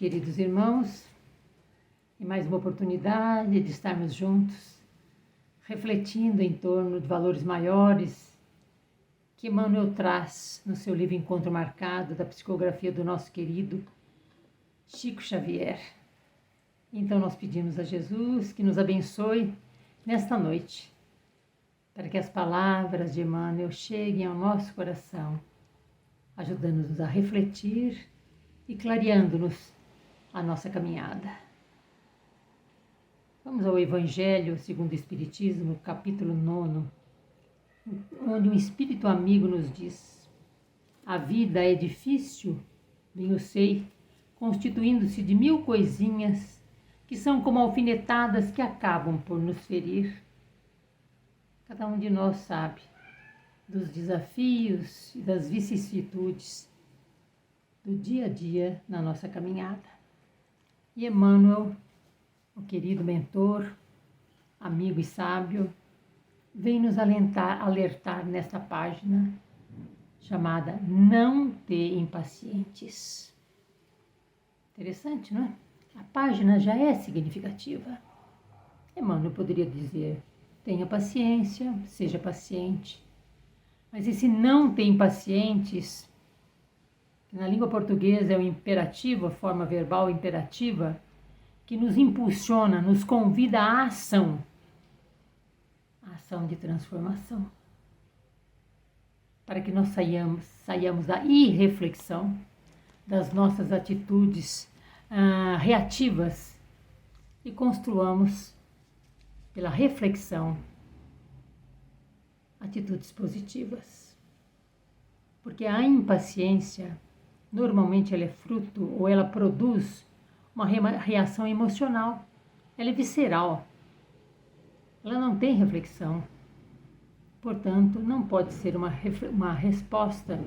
queridos irmãos, e mais uma oportunidade de estarmos juntos, refletindo em torno de valores maiores que Emmanuel traz no seu livro Encontro Marcado, da psicografia do nosso querido Chico Xavier. Então nós pedimos a Jesus que nos abençoe nesta noite, para que as palavras de Emmanuel cheguem ao nosso coração, ajudando-nos a refletir e clareando-nos a nossa caminhada. Vamos ao Evangelho segundo o Espiritismo, capítulo 9, onde um espírito amigo nos diz: a vida é difícil, bem eu sei, constituindo-se de 1000 coisinhas que são como alfinetadas que acabam por nos ferir. Cada um de nós sabe dos desafios e das vicissitudes do dia a dia na nossa caminhada. E Emmanuel, o querido mentor, amigo e sábio, vem nos alertar nesta página chamada Não Te Impacientes. Interessante, não é? A página já é significativa. Emmanuel poderia dizer: tenha paciência, seja paciente. Mas esse não te impacientes, que na língua portuguesa é o imperativo, a forma verbal imperativa, que nos impulsiona, nos convida à ação. A ação de transformação. Para que nós saiamos da irreflexão, das nossas atitudes reativas e construamos, pela reflexão, atitudes positivas. Porque a impaciência, normalmente ela é fruto ou ela produz uma reação emocional. Ela é visceral. Ela não tem reflexão. Portanto, não pode ser uma resposta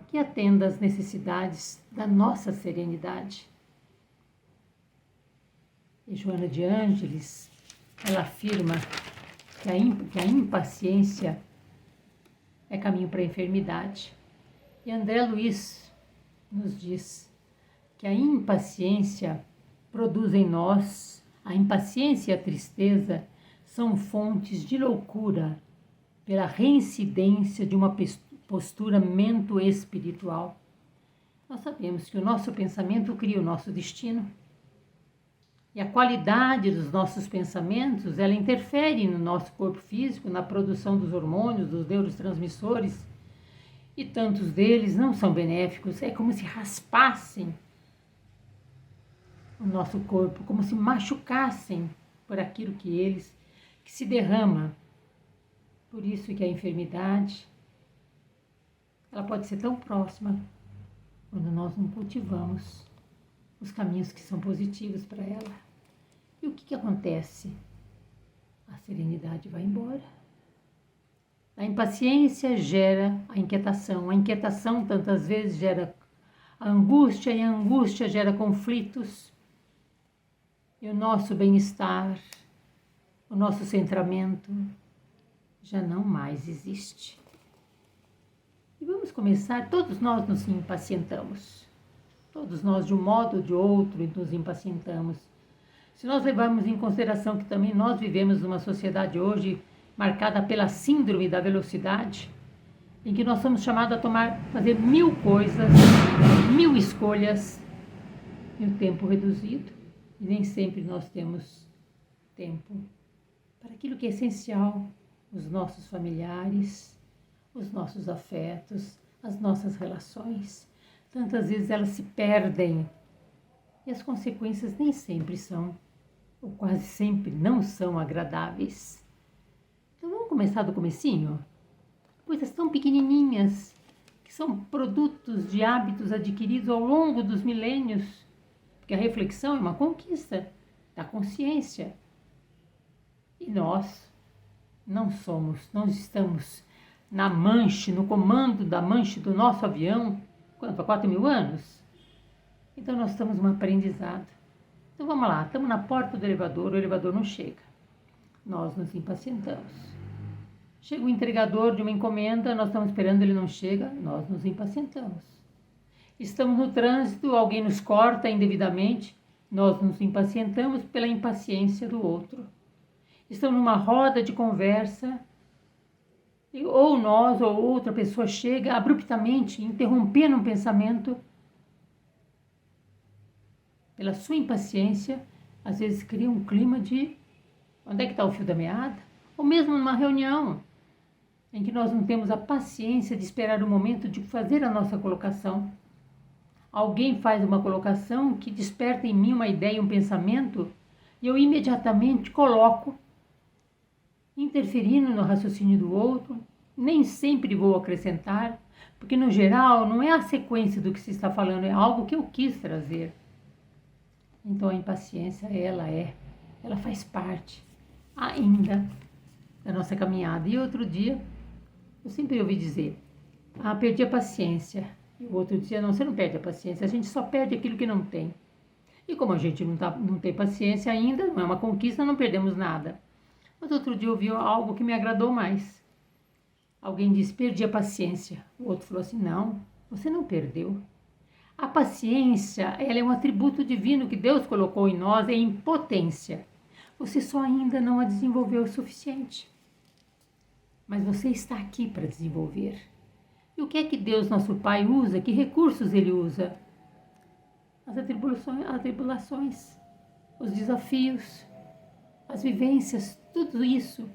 que atenda às necessidades da nossa serenidade. E Joana de Ângeles, ela afirma que a impaciência é caminho para a enfermidade. E André Luiz nos diz que a impaciência produz em nós, a impaciência e a tristeza são fontes de loucura pela reincidência de uma postura mento-espiritual. Nós sabemos que o nosso pensamento cria o nosso destino. E a qualidade dos nossos pensamentos, ela interfere no nosso corpo físico, na produção dos hormônios, dos neurotransmissores, e tantos deles não são benéficos. É como se raspassem o nosso corpo, como se machucassem por aquilo que se derrama. Por isso que a enfermidade, ela pode ser tão próxima quando nós não cultivamos os caminhos que são positivos para ela. E o que acontece? A serenidade vai embora. A impaciência gera a inquietação tantas vezes gera a angústia, e a angústia gera conflitos. E o nosso bem-estar, o nosso centramento já não mais existe. E vamos começar, todos nós nos impacientamos. Todos nós, de um modo ou de outro, nos impacientamos. Se nós levarmos em consideração que também nós vivemos numa sociedade hoje marcada pela síndrome da velocidade, em que nós somos chamados a fazer 1000 coisas, 1000 escolhas, em um tempo reduzido. E nem sempre nós temos tempo para aquilo que é essencial, os nossos familiares, os nossos afetos, as nossas relações. Tantas vezes elas se perdem e as consequências nem sempre são, ou quase sempre não são agradáveis. Então vamos começar do comecinho? Coisas tão pequenininhas, que são produtos de hábitos adquiridos ao longo dos milênios, porque a reflexão é uma conquista da consciência. E nós não estamos no comando da manche do nosso avião, há 4.000 anos? Então nós estamos num aprendizado. Então vamos lá, estamos na porta do elevador, o elevador não chega. Nós nos impacientamos. Chega o entregador de uma encomenda, nós estamos esperando, ele não chega, nós nos impacientamos. Estamos no trânsito, alguém nos corta indevidamente, nós nos impacientamos pela impaciência do outro. Estamos numa roda de conversa, ou nós ou outra pessoa chega abruptamente, interrompendo um pensamento, pela sua impaciência, às vezes cria um clima de onde é que está o fio da meada? Ou mesmo numa reunião, em que nós não temos a paciência de esperar o momento de fazer a nossa colocação. Alguém faz uma colocação que desperta em mim uma ideia, um pensamento, e eu imediatamente coloco, interferindo no raciocínio do outro. Nem sempre vou acrescentar, porque no geral não é a sequência do que se está falando, é algo que eu quis trazer. Então a impaciência, ela faz parte ainda da nossa caminhada. E outro dia, eu sempre ouvi dizer, perdi a paciência. E o outro dizia, não, você não perde a paciência, a gente só perde aquilo que não tem. E como a gente não tem paciência ainda, não é uma conquista, não perdemos nada. Mas outro dia eu ouvi algo que me agradou mais. Alguém disse, perdi a paciência. O outro falou assim, não, você não perdeu. A paciência, ela é um atributo divino que Deus colocou em nós, é impotência. Você só ainda não a desenvolveu o suficiente. Mas você está aqui para desenvolver. E o que é que Deus, nosso Pai, usa? Que recursos Ele usa? As atribulações, os desafios, as vivências, tudo isso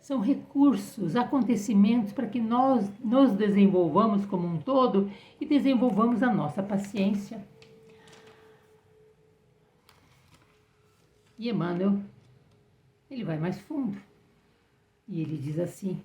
são recursos, acontecimentos para que nós nos desenvolvamos como um todo e desenvolvamos a nossa paciência. E Emmanuel, ele vai mais fundo. E ele diz assim,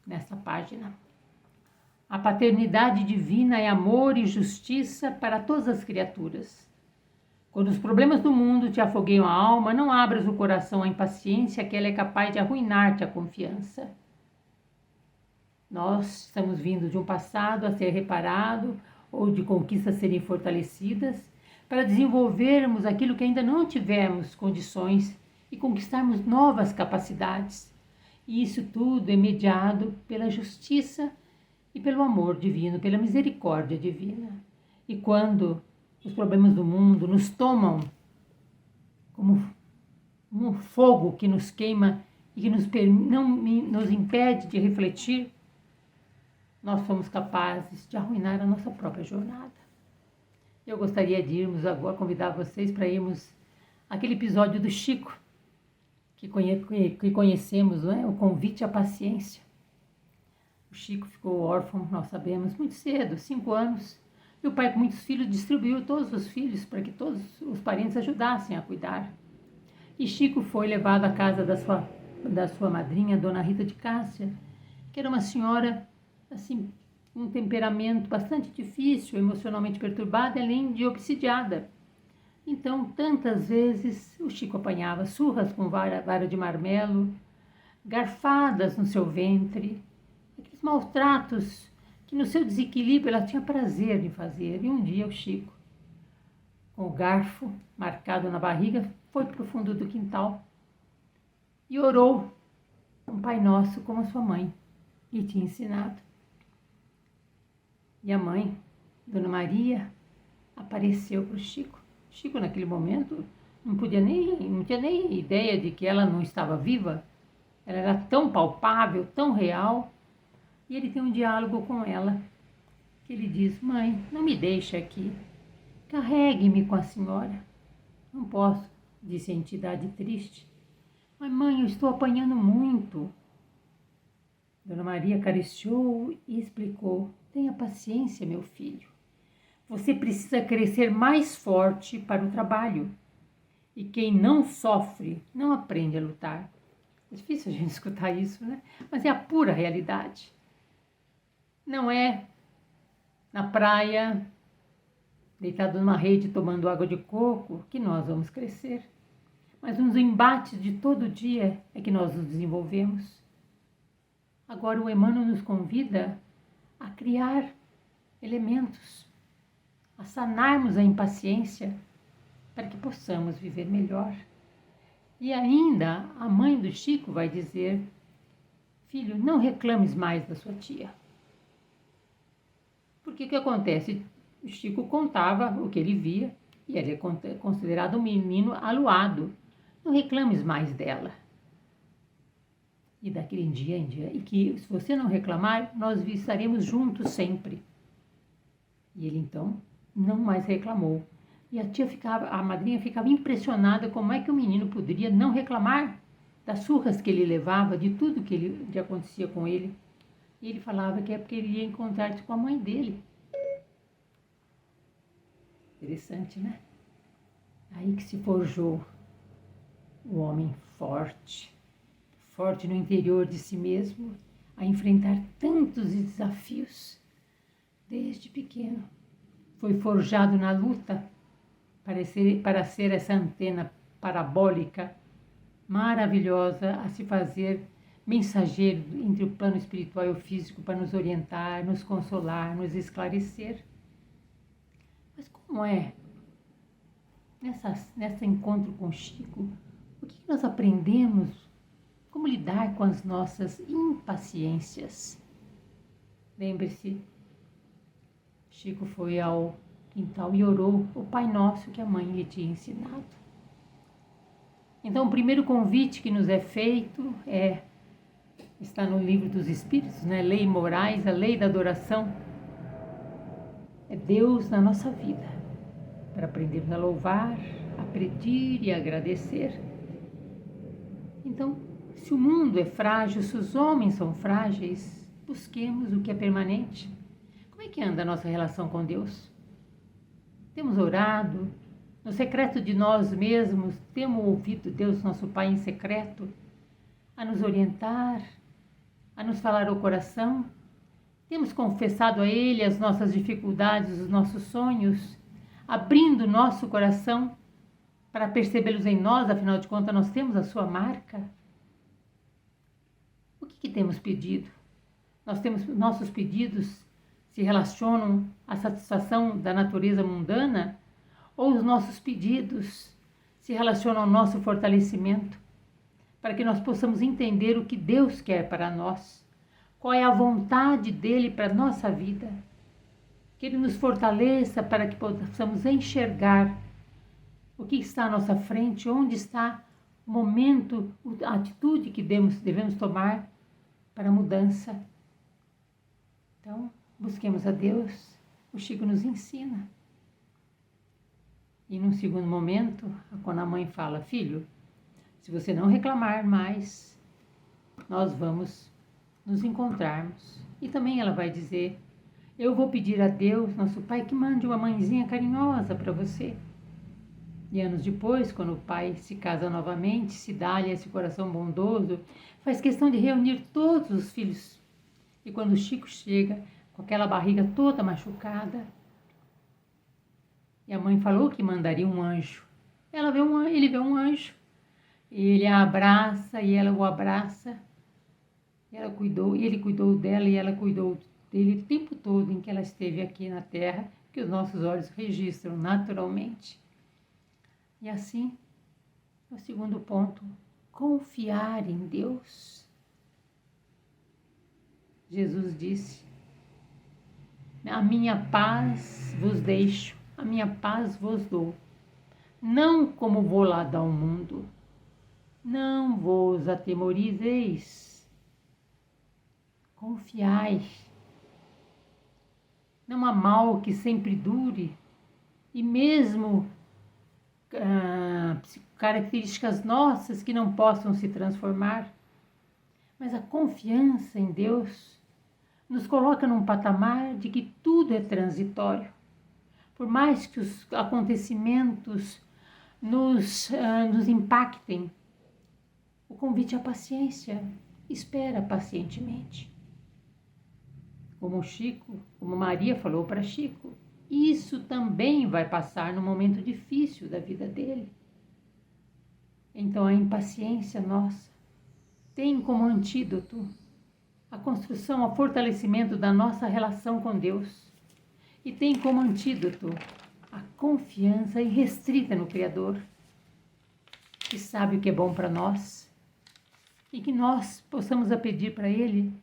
nessa página: a paternidade divina é amor e justiça para todas as criaturas. Quando os problemas do mundo te afogueiam a alma, não abras o coração à impaciência, que ela é capaz de arruinar-te a confiança. Nós estamos vindo de um passado a ser reparado ou de conquistas serem fortalecidas para desenvolvermos aquilo que ainda não tivemos condições e conquistarmos novas capacidades. E isso tudo é mediado pela justiça e pelo amor divino, pela misericórdia divina. E quando os problemas do mundo nos tomam como um fogo que nos queima e que não nos impede de refletir, nós somos capazes de arruinar a nossa própria jornada. Eu gostaria de irmos agora, convidar vocês para irmos àquele episódio do Chico, que conhecemos, não é? O convite à paciência. O Chico ficou órfão, nós sabemos, muito cedo, 5 anos. E o pai, com muitos filhos, distribuiu todos os filhos para que todos os parentes ajudassem a cuidar. E Chico foi levado à casa da sua madrinha, Dona Rita de Cássia, que era uma senhora, assim, um temperamento bastante difícil, emocionalmente perturbada, além de obsidiada. Então, tantas vezes, o Chico apanhava surras com vara de marmelo, garfadas no seu ventre, aqueles maus tratos que no seu desequilíbrio ela tinha prazer em fazer. E um dia o Chico, com o garfo marcado na barriga, foi para o fundo do quintal e orou um Pai Nosso como a sua mãe lhe tinha ensinado. E a mãe, Dona Maria, apareceu para o Chico. Chico, naquele momento, não tinha nem ideia de que ela não estava viva. Ela era tão palpável, tão real. E ele tem um diálogo com ela, que ele diz: mãe, não me deixe aqui, carregue-me com a senhora. Não posso, disse a entidade triste. Mas mãe, eu estou apanhando muito. Dona Maria acariciou e explicou: tenha paciência, meu filho. Você precisa crescer mais forte para o trabalho. E quem não sofre, não aprende a lutar. É difícil a gente escutar isso, né? Mas é a pura realidade. Não é na praia, deitado numa rede tomando água de coco, que nós vamos crescer. Mas nos embates de todo dia é que nós nos desenvolvemos. Agora o Emmanuel nos convida a criar elementos, a sanarmos a impaciência para que possamos viver melhor. E ainda a mãe do Chico vai dizer: filho, não reclames mais da sua tia. Porque o que acontece? O Chico contava o que ele via e ele é considerado um menino aluado. Não reclames mais dela. E daquele dia em dia, e que se você não reclamar, nós estaremos juntos sempre. E ele então não mais reclamou. E a madrinha ficava impressionada como é que o menino poderia não reclamar das surras que ele levava, de tudo que acontecia com ele. E ele falava que é porque ele ia encontrar-se com a mãe dele. Interessante, né? Aí que se forjou o homem forte no interior de si mesmo, a enfrentar tantos desafios desde pequeno. Foi forjado na luta para ser essa antena parabólica maravilhosa a se fazer mensageiro entre o plano espiritual e o físico para nos orientar, nos consolar, nos esclarecer. Mas como é, nessa encontro com Chico, o que nós aprendemos? Como lidar com as nossas impaciências? Lembre-se, Chico foi ao quintal e orou o Pai Nosso que a mãe lhe tinha ensinado. Então, o primeiro convite que nos é feito está no Livro dos Espíritos, né? Lei Morais, a lei da adoração. É Deus na nossa vida, para aprendermos a louvar, a pedir e a agradecer. Então, se o mundo é frágil, se os homens são frágeis, busquemos o que é permanente. Como é que anda a nossa relação com Deus? Temos orado? No secreto de nós mesmos, temos ouvido Deus, nosso Pai, em secreto, a nos orientar, a nos falar ao coração? Temos confessado a Ele as nossas dificuldades, os nossos sonhos, abrindo nosso coração para percebê-los em nós, afinal de contas, nós temos a sua marca? O que temos pedido? Nossos pedidos se relacionam à satisfação da natureza mundana? Ou os nossos pedidos se relacionam ao nosso fortalecimento, para que nós possamos entender o que Deus quer para nós, qual é a vontade dEle para a nossa vida, que Ele nos fortaleça para que possamos enxergar o que está à nossa frente, onde está o momento, a atitude que devemos tomar para a mudança. Então, busquemos a Deus, o Chico nos ensina. E num segundo momento, quando a mãe fala, filho, se você não reclamar mais, nós vamos nos encontrarmos. E também ela vai dizer, eu vou pedir a Deus, nosso Pai, que mande uma mãezinha carinhosa para você. E anos depois, quando o pai se casa novamente, se dá-lhe esse coração bondoso, faz questão de reunir todos os filhos. E quando o Chico chega, com aquela barriga toda machucada, e a mãe falou que mandaria um anjo. Ele vê um anjo, ele a abraça e ela o abraça. Ele cuidou dela e ela cuidou dele o tempo todo em que ela esteve aqui na Terra, que os nossos olhos registram naturalmente. E assim, o segundo ponto, confiar em Deus. Jesus disse, a minha paz vos deixo, a minha paz vos dou. Não como vou lá dar ao mundo, não vos atemorizeis. Confiai. Não há mal que sempre dure, e mesmo características nossas que não possam se transformar, mas a confiança em Deus nos coloca num patamar de que tudo é transitório. Por mais que os acontecimentos nos impactem, o convite à paciência, espera pacientemente. Como Maria falou para Chico, isso também vai passar no momento difícil da vida dele. Então a impaciência nossa tem como antídoto a construção, o fortalecimento da nossa relação com Deus. E tem como antídoto a confiança irrestrita no Criador, que sabe o que é bom para nós. E que nós possamos pedir para Ele,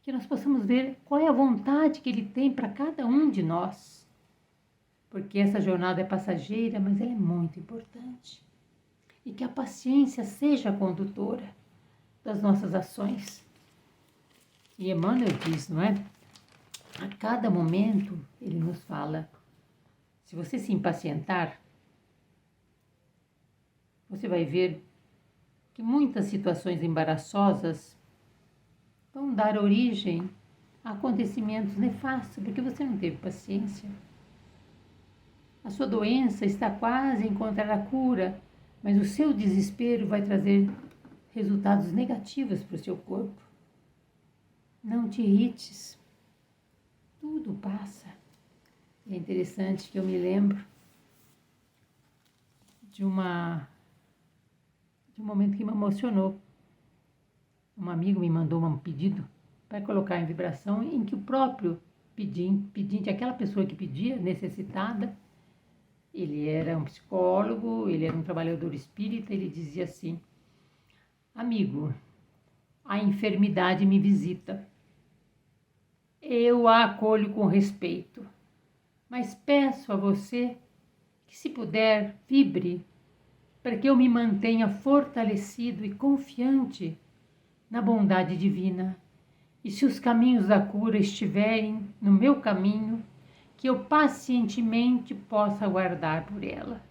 que nós possamos ver qual é a vontade que Ele tem para cada um de nós. porque essa jornada é passageira, mas ela é muito importante. E que a paciência seja a condutora das nossas ações. E Emmanuel diz, não é? A cada momento ele nos fala, se você se impacientar, você vai ver que muitas situações embaraçosas vão dar origem a acontecimentos nefastos, porque você não teve paciência. A sua doença está quase a encontrar a cura, mas o seu desespero vai trazer resultados negativos para o seu corpo. Não te irrites. Tudo passa. É interessante que eu me lembro de um momento que me emocionou. Um amigo me mandou um pedido para colocar em vibração em que o próprio pedinte, aquela pessoa que pedia, necessitada, ele era um psicólogo, ele era um trabalhador espírita, ele dizia assim: amigo, a enfermidade me visita. Eu a acolho com respeito, mas peço a você que, se puder, vibre para que eu me mantenha fortalecido e confiante na bondade divina. E se os caminhos da cura estiverem no meu caminho, que eu pacientemente possa aguardar por ela.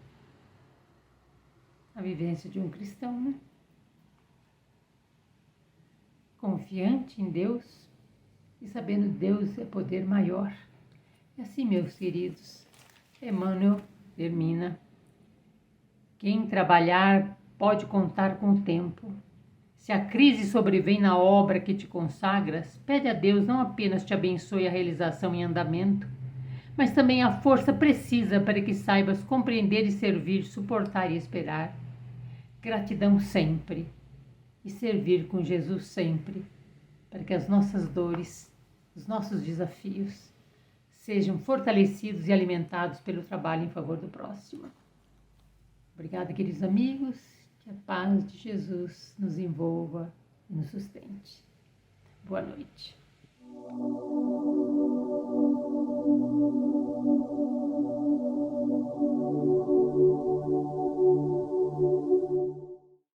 A vivência de um cristão, né? Confiante em Deus e sabendo que Deus é poder maior. E assim, meus queridos, Emmanuel termina. Quem trabalhar pode contar com o tempo. Se a crise sobrevém na obra que te consagras, pede a Deus não apenas te abençoe a realização em andamento, mas também a força precisa para que saibas compreender e servir, suportar e esperar. Gratidão sempre e servir com Jesus sempre, para que as nossas dores, os nossos desafios sejam fortalecidos e alimentados pelo trabalho em favor do próximo. Obrigada, queridos amigos, que a paz de Jesus nos envolva e nos sustente. Boa noite.